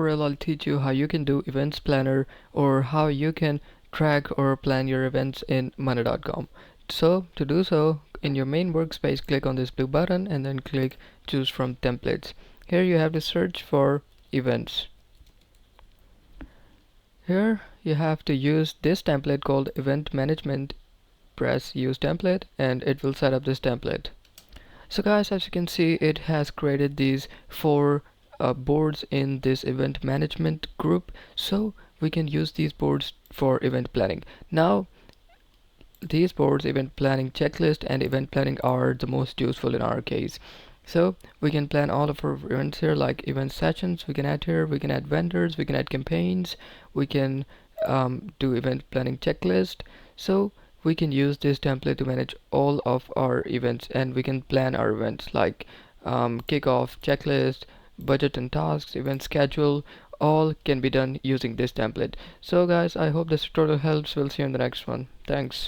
tutorial I'll teach you how you can do events planner or how you can track or plan your events in monday.com. So to do so, in your main workspace, click on this blue button and then click choose from templates. Here you have to search for events. Here you have to use this template called event management. Press use template and it will set up this template. So guys, as you can see, it has created these four boards in this event management group, so we can use these boards for event planning. Now these boards, event planning checklist and event planning, are the most useful in our case. So we can plan all of our events here, like event sessions we can add here, we can add vendors, we can add campaigns, we can do event planning checklist. So we can use this template to manage all of our events, and we can plan our events like kickoff, checklist, budget and tasks, event schedule. All can be done using this template. So guys, I hope this tutorial helps. We'll see you in the next one. Thanks.